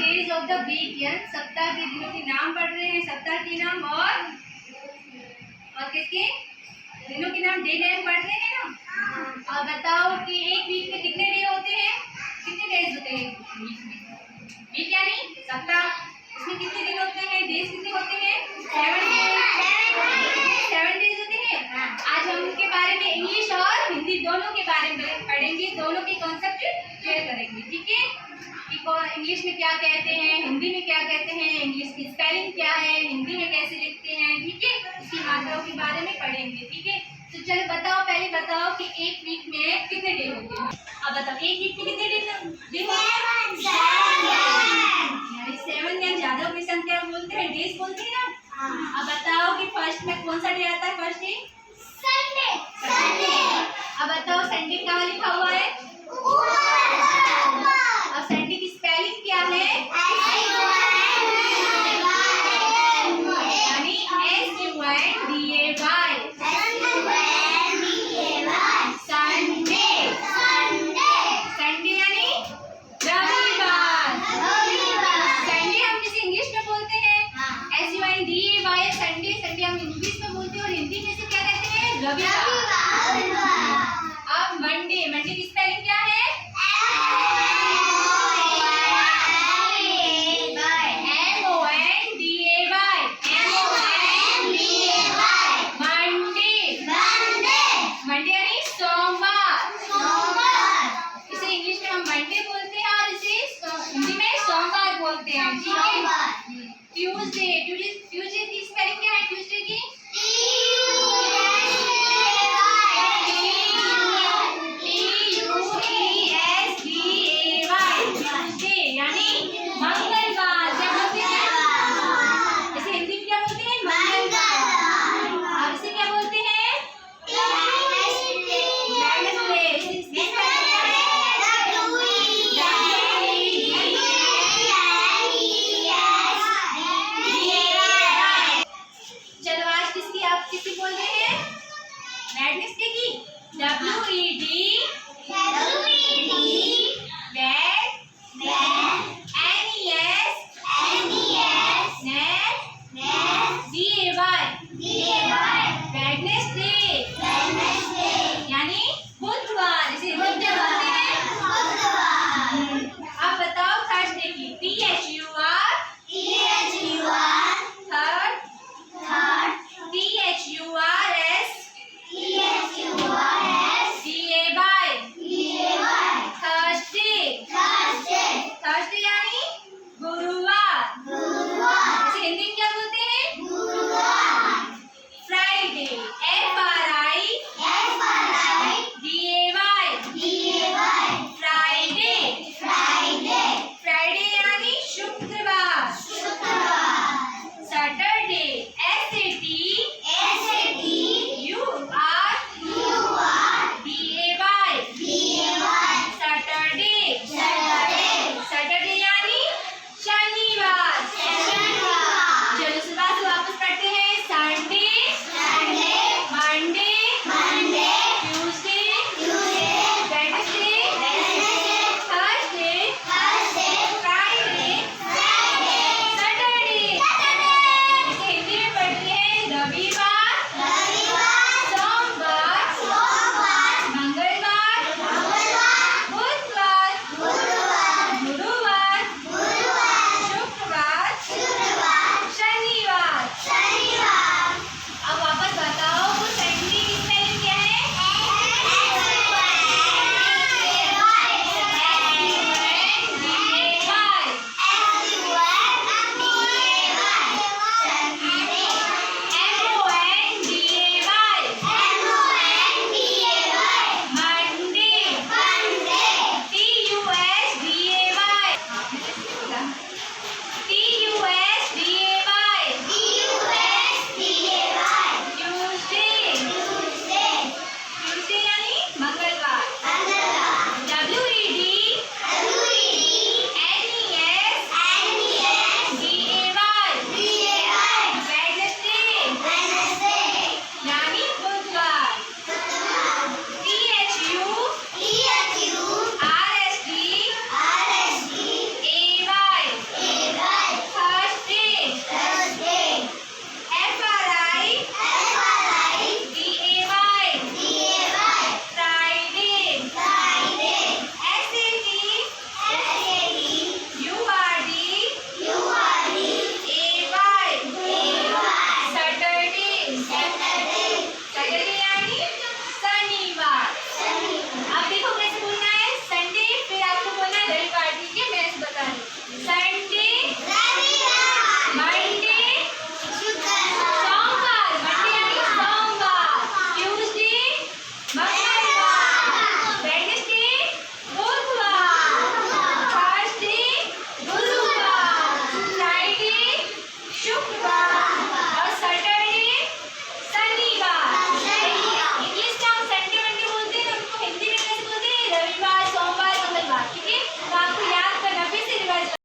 Days of the week, यानी सप्ताह के दिनों के नाम पढ़ रहे हैं, सप्ताह के नाम और किसके दिनों के नाम, डे नेम पढ़ रहे हैं ना। और बताओ कि एक वीक में कितने डे होते हैं, कितने डेज होते हैं वीक में? वीक यानी सप्ताह, इसमें कितने दिन होते हैं, डेज कितने होते हैं? 7 डेज होते हैं। आज हम उनके बारे में इंग्लिश और हिंदी दोनों के बारे में पढ़ेंगे, दोनों के कॉन्सेप्ट क्लियर करेंगे, ठीक है। कि इंग्लिश में क्या कहते हैं, हिंदी में क्या कहते हैं, इंग्लिश की स्पेलिंग क्या है, हिंदी में कैसे लिखते हैं, ठीक है। इसकी मात्राओं के बारे में पढ़ेंगे, ठीक है। तो चलो बताओ, पहले बताओ कि एक वीक में कितने डे होते हैं। अब बताओ एक वीक में कितने डे होते हैं? 7 या ज्यादा की संख्या बोलते हैं, डेज बोलते हैं ना। अब बताओ कि फर्स्ट में कौन सा डे आता है? First day Sunday. अब बताओ संडे कहाँ लिखा हुआ है? अब संडे की स्पेलिंग क्या है? यानी SUNDAY। संडे यानी रविवार। संडे हम जिसे इंग्लिश में बोलते हैं SUNDAY, संडे। संडे हम इंग्लिश में बोलते हैं और हिंदी में से क्या कहते हैं? रविवार। अब मंडे, मंडे की स्पेलिंग क्या है? मंडे यानी सोमवार। इसे इंग्लिश में हम मंडे बोलते हैं और इसे हिंदी में सोमवार बोलते हैं, ठीक है। ट्यूसडे, ट्यूसडे की स्पेलिंग क्या है?